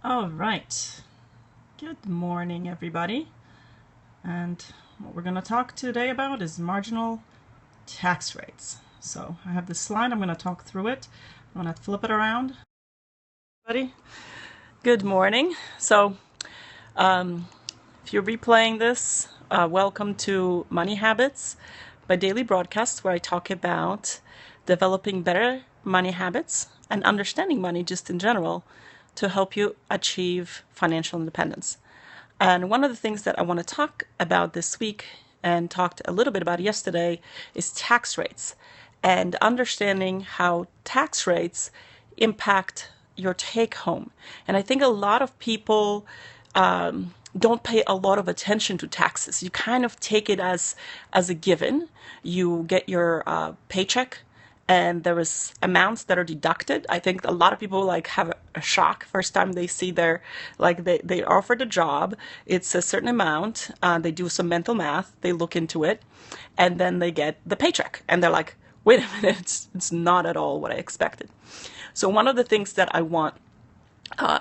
All right. Good morning, everybody. And what we're going to talk today about is marginal tax rates. So I have this slide. I'm going to talk through it. I'm going to flip it around. Everybody, good morning. So if you're replaying this, welcome to Money Habits, my daily broadcast where I talk about developing better money habits and understanding money just in general to help you achieve financial independence. And one of the things that I want to talk about this week and talked a little bit about yesterday is tax rates and understanding how tax rates impact your take home. And I think a lot of people don't pay a lot of attention to taxes. You kind of take it as a given. You get your paycheck and there is amounts that are deducted. I think a lot of people like have a shock first time they see their they offered a job. It's a certain amount. They do some mental math. They look into it, and then they get the paycheck, and they're like, "Wait a minute, it's not at all what I expected." So one of the things that I want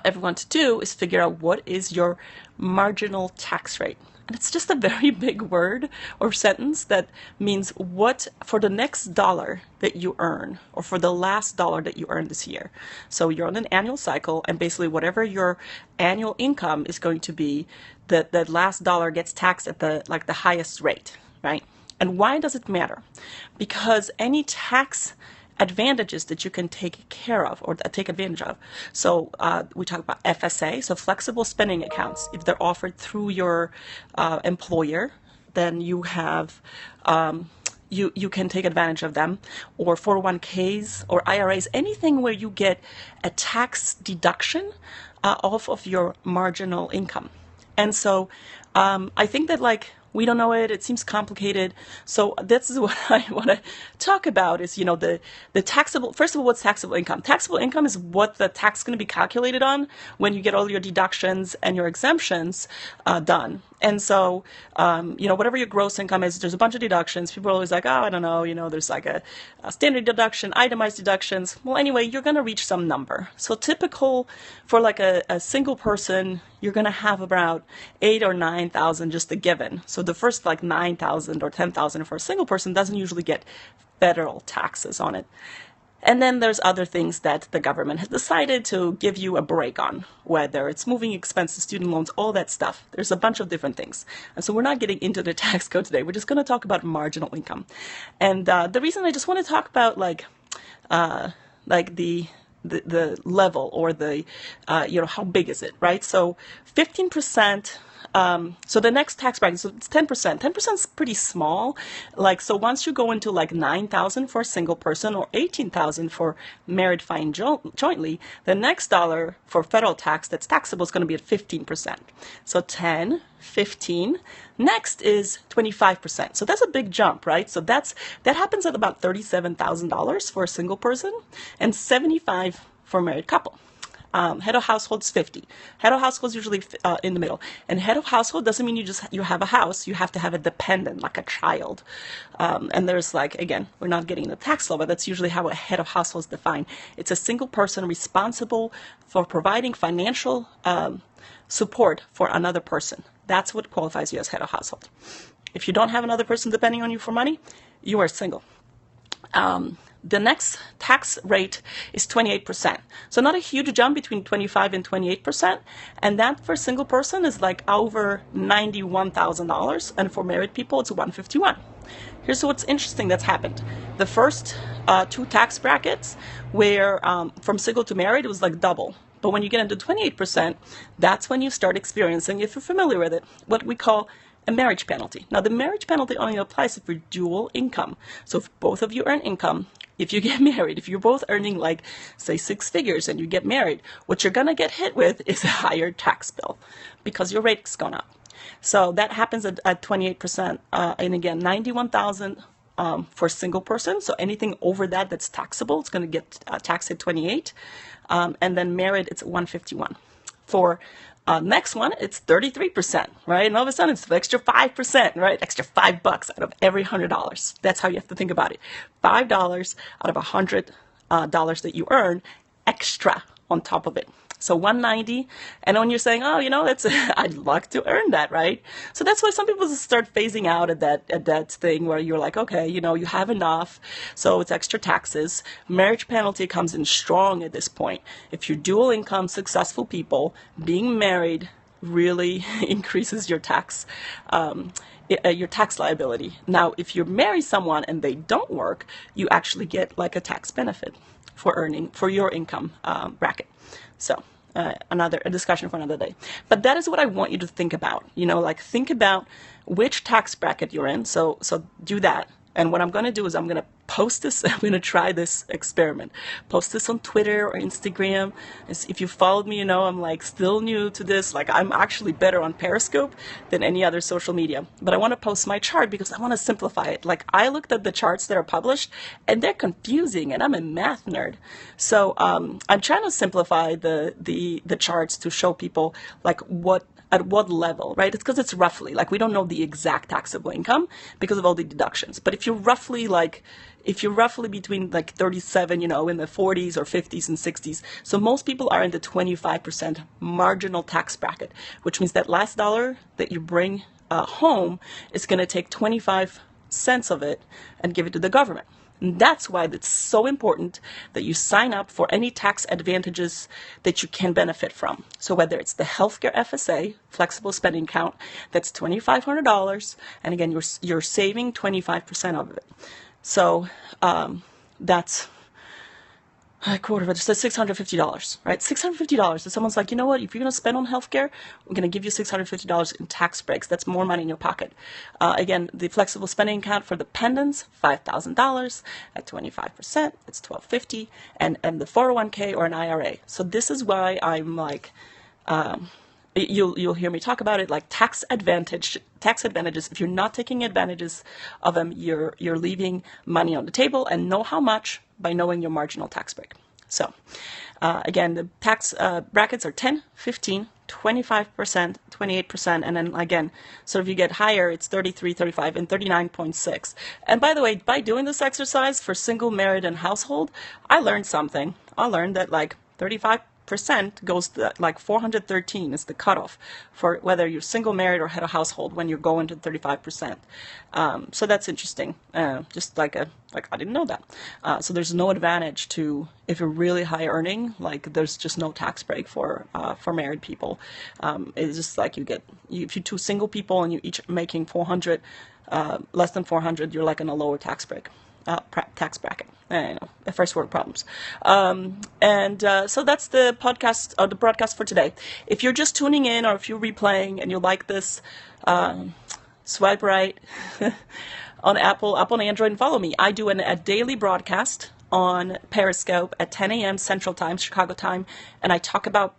everyone to do is figure out what is your marginal tax rate. And it's just a very big word or sentence that means what for the next dollar that you earn or for the last dollar that you earn this year. So you're on an annual cycle, and basically whatever your annual income is going to be, the last dollar gets taxed at the highest rate, right? And why does it matter? Because any tax advantages that you can take care of or take advantage of. So we talk about FSA, so flexible spending accounts. If they're offered through your employer, then you have you can take advantage of them, or 401ks or IRAs, anything where you get a tax deduction off of your marginal income. And so I think that we don't know it. It seems complicated. So this is what I want to talk about is, the taxable, first of all, what's taxable income? Taxable income is what the tax is going to be calculated on when you get all your deductions and your exemptions done. And so, whatever your gross income is, there's a bunch of deductions. People are always like, oh, I don't know, there's like a standard deduction, itemized deductions. Well, anyway, you're going to reach some number. So typical for like a single person, you're going to have about 8 or 9,000 just a given. So the first 9,000 or 10,000 for a single person doesn't usually get federal taxes on it. And then there's other things that the government has decided to give you a break on, whether it's moving expenses, student loans, all that stuff. There's a bunch of different things. And so we're not getting into the tax code today. We're just going to talk about marginal income. And the reason I just want to talk about the level or the how big is it, right? So 15%. So the next tax bracket, so it's 10%. 10% is pretty small. So once you go into 9,000 for a single person or 18,000 for married filing jointly, the next dollar for federal tax that's taxable is going to be at 15%. So 10, 15. Next is 25%. So that's a big jump, right? So that happens at about $37,000 for a single person and 75 for a married couple. Head of household is 50. Head of household is usually in the middle. And head of household doesn't mean you have a house. You have to have a dependent, like a child. And there's again, we're not getting the tax law, but that's usually how a head of household is defined. It's a single person responsible for providing financial support for another person. That's what qualifies you as head of household. If you don't have another person depending on you for money, you are single. The next tax rate is 28%. So not a huge jump between 25 and 28%. And that for a single person is over $91,000. And for married people, it's $151,000. Here's what's interesting that's happened. The first two tax brackets where from single to married, it was double. But when you get into 28%, that's when you start experiencing, if you're familiar with it, what we call a marriage penalty. Now, the marriage penalty only applies if you're dual income. So if both of you earn income, if you get married, if you're both earning say 6 figures and you get married, what you're going to get hit with is a higher tax bill because your rate's gone up. So that happens at 28%. And again, 91,000 for a single person. So anything over that's taxable, it's going to get taxed at 28. And then married, it's 151. For next one, it's 33%, right? And all of a sudden, it's the extra 5%, right? Extra $5 out of every $100. That's how you have to think about it. $5 out of $100 that you earn extra on top of it. So 190, and when you're saying, oh, that's I'd like to earn that, right? So that's why some people start phasing out at that thing where you're like, okay, you have enough, so it's extra taxes. Marriage penalty comes in strong at this point. If you're dual income, successful people, being married really increases your tax liability. Now, if you marry someone and they don't work, you actually get like a tax benefit for your income bracket. So a discussion for another day. But that is what I want you to think about. Think about which tax bracket you're in. So do that. And what I'm going to do is I'm going to post this. I'm going to try this experiment. Post this on Twitter or Instagram. If you followed me, I'm still new to this. I'm actually better on Periscope than any other social media. But I want to post my chart because I want to simplify it. I looked at the charts that are published and they're confusing, and I'm a math nerd. So I'm trying to simplify the charts to show people at what level, right? It's because it's roughly, we don't know the exact taxable income because of all the deductions. But if you're roughly between 37, in the 40s or 50s and 60s. So most people are in the 25% marginal tax bracket, which means that last dollar that you bring home is going to take 25 cents of it and give it to the government. And that's why it's so important that you sign up for any tax advantages that you can benefit from. So whether it's the healthcare FSA, flexible spending account, that's $2,500, and again, you're saving 25% of it. So that's a quarter of it. So $650, right? $650. So someone's like, you know what? If you're going to spend on healthcare, we're going to give you $650 in tax breaks. That's more money in your pocket. Again, the flexible spending account for dependents, $5,000 at 25%. It's $1,250, and the 401k or an IRA. So this is why I'm you'll hear me talk about it, tax advantages. If you're not taking advantages of them, you're leaving money on the table, and know how much by knowing your marginal tax break. So again, the tax brackets are 10, 15, 25%, 28%, and then again, so if you get higher, it's 33, 35, and 39.6. And by the way, by doing this exercise for single, married, and household, I learned something. I learned that 35% goes to 413 is the cutoff for whether you're single, married, or head of household when you're going to 35%. So that's interesting. Just I didn't know that. So there's no advantage to, if you're really high earning, there's just no tax break for married people. It's just if you're two single people and you each making 400, less than 400, you're in a lower tax break. Tax bracket. First world problems. So that's the podcast, or the broadcast for today. If you're just tuning in, or if you're replaying and you like this, swipe right on Apple and Android, and follow me. I do a daily broadcast on Periscope at 10 a.m. Central Time, Chicago time, and I talk about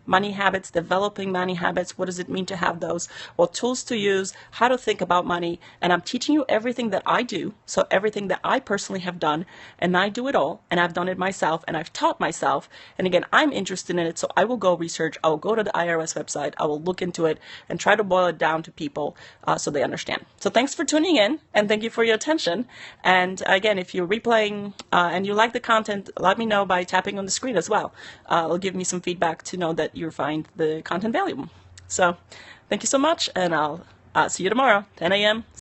money habits, developing money habits. What does it mean to have those? What tools to use? How to think about money? And I'm teaching you everything that I do, so everything that I personally have done, and I do it all, and I've done it myself, and I've taught myself. And again, I'm interested in it, so I will go research. I will go to the IRS website. I will look into it and try to boil it down to people so they understand. So thanks for tuning in, and thank you for your attention. And again, if you're replaying and you like the content, let me know by tapping on the screen as well. It'll give me some feedback to know that you find the content valuable. So thank you so much, and I'll see you tomorrow, 10 a.m.